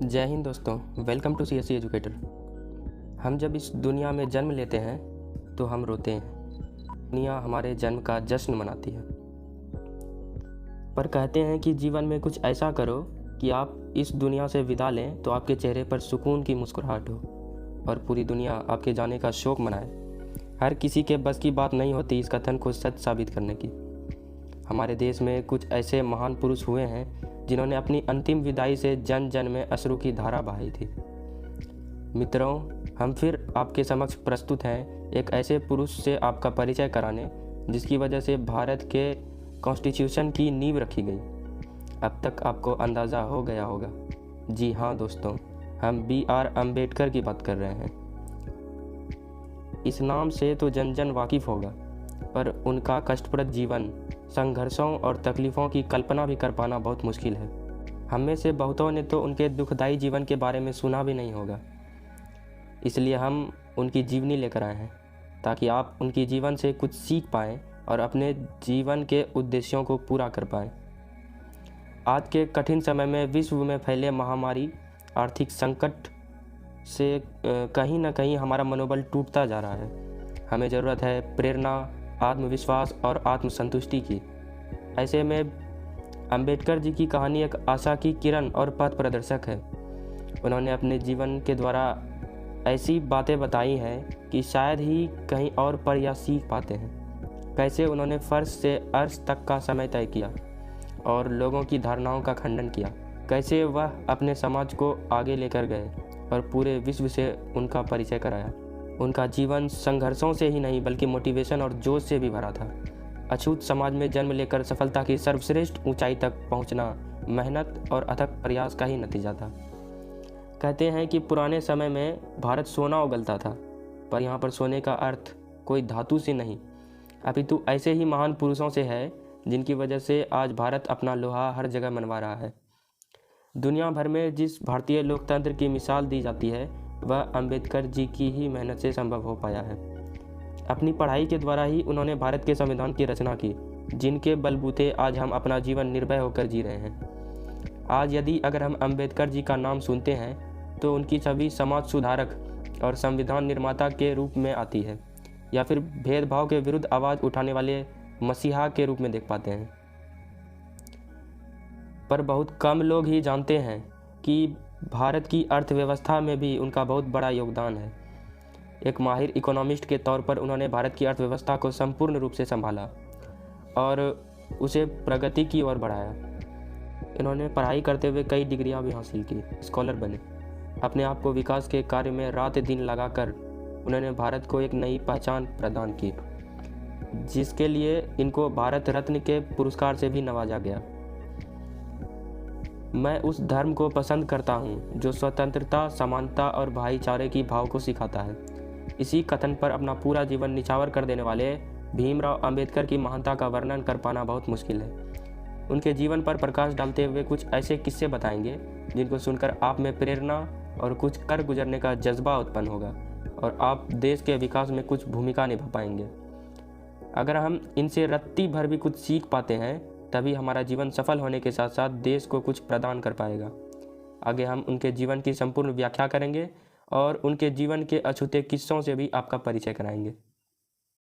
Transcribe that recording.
जय हिंद दोस्तों, welcome to CSC educator. हम जब इस दुनिया में जन्म लेते हैं तो हम रोते हैं। दुनिया हमारे जन्म का जश्न मनाती है, पर कहते हैं कि जीवन में कुछ ऐसा करो कि आप इस दुनिया से विदा लें तो आपके चेहरे पर सुकून की मुस्कुराहट हो और पूरी दुनिया आपके जाने का शोक मनाए। हर किसी के बस की बात नहीं होती इस कथन को सच साबित करने की। हमारे देश में कुछ ऐसे महान पुरुष हुए हैं जिन्होंने अपनी अंतिम विदाई से जन जन में अश्रु की धारा बहाई थी। मित्रों, हम फिर आपके समक्ष प्रस्तुत हैं एक ऐसे पुरुष से आपका परिचय कराने जिसकी वजह से भारत के कॉन्स्टिट्यूशन की नींव रखी गई। अब तक आपको अंदाज़ा हो गया होगा। जी हाँ दोस्तों, हम BR अम्बेडकर की बात कर रहे हैं। इस नाम से तो जन जन वाकिफ़ होगा, पर उनका कष्टप्रद जीवन, संघर्षों और तकलीफ़ों की कल्पना भी कर पाना बहुत मुश्किल है। हम में से बहुतों ने तो उनके दुखदायी जीवन के बारे में सुना भी नहीं होगा। इसलिए हम उनकी जीवनी लेकर आए हैं ताकि आप उनकी जीवन से कुछ सीख पाएँ और अपने जीवन के उद्देश्यों को पूरा कर पाएँ। आज के कठिन समय में विश्व में फैले महामारी, आर्थिक संकट से कहीं ना कहीं हमारा मनोबल टूटता जा रहा है। हमें ज़रूरत है प्रेरणा, आत्मविश्वास और आत्मसंतुष्टि की। ऐसे में अंबेडकर जी की कहानी एक आशा की किरण और पथ प्रदर्शक है। उन्होंने अपने जीवन के द्वारा ऐसी बातें बताई हैं कि शायद ही कहीं और पर या सीख पाते हैं। कैसे उन्होंने फर्श से अर्श तक का समय तय किया और लोगों की धारणाओं का खंडन किया। कैसे वह अपने समाज को आगे लेकर गए और पूरे विश्व से उनका परिचय कराया। उनका जीवन संघर्षों से ही नहीं बल्कि मोटिवेशन और जोश से भी भरा था। अछूत समाज में जन्म लेकर सफलता की सर्वश्रेष्ठ ऊंचाई तक पहुंचना मेहनत और अथक प्रयास का ही नतीजा था। कहते हैं कि पुराने समय में भारत सोना उगलता था, पर यहाँ पर सोने का अर्थ कोई धातु से नहीं, अपितु ऐसे ही महान पुरुषों से है जिनकी वजह से आज भारत अपना लोहा हर जगह मनवा रहा है। दुनिया भर में जिस भारतीय लोकतंत्र की मिसाल दी जाती है वह अंबेडकर जी की ही मेहनत से संभव हो पाया है। अपनी पढ़ाई के द्वारा ही उन्होंने भारत के संविधान की रचना की, जिनके बलबूते आज हम अपना जीवन निर्भय होकर जी रहे हैं। आज यदि अगर हम अंबेडकर जी का नाम सुनते हैं तो उनकी छवि समाज सुधारक और संविधान निर्माता के रूप में आती है, या फिर भेदभाव के विरुद्ध आवाज़ उठाने वाले मसीहा के रूप में देख पाते हैं। पर बहुत कम लोग ही जानते हैं कि भारत की अर्थव्यवस्था में भी उनका बहुत बड़ा योगदान है। एक माहिर इकोनॉमिस्ट के तौर पर उन्होंने भारत की अर्थव्यवस्था को संपूर्ण रूप से संभाला और उसे प्रगति की ओर बढ़ाया। इन्होंने पढ़ाई करते हुए कई डिग्रियां भी हासिल की, स्कॉलर बने। अपने आप को विकास के कार्य में रात दिन लगाकर उन्होंने भारत को एक नई पहचान प्रदान की, जिसके लिए इनको भारत रत्न के पुरस्कार से भी नवाजा गया। मैं उस धर्म को पसंद करता हूँ जो स्वतंत्रता, समानता और भाईचारे की भाव को सिखाता है। इसी कथन पर अपना पूरा जीवन निछावर कर देने वाले भीमराव अंबेडकर की महानता का वर्णन कर पाना बहुत मुश्किल है। उनके जीवन पर प्रकाश डालते हुए कुछ ऐसे किस्से बताएंगे जिनको सुनकर आप में प्रेरणा और कुछ कर गुजरने का जज्बा उत्पन्न होगा और आप देश के विकास में कुछ भूमिका निभा पाएंगे। अगर हम इनसे रत्ती भर भी कुछ सीख पाते हैं तभी हमारा जीवन सफल होने के साथ साथ देश को कुछ प्रदान कर पाएगा। आगे हम उनके जीवन की संपूर्ण व्याख्या करेंगे और उनके जीवन के अछूते किस्सों से भी आपका परिचय कराएंगे।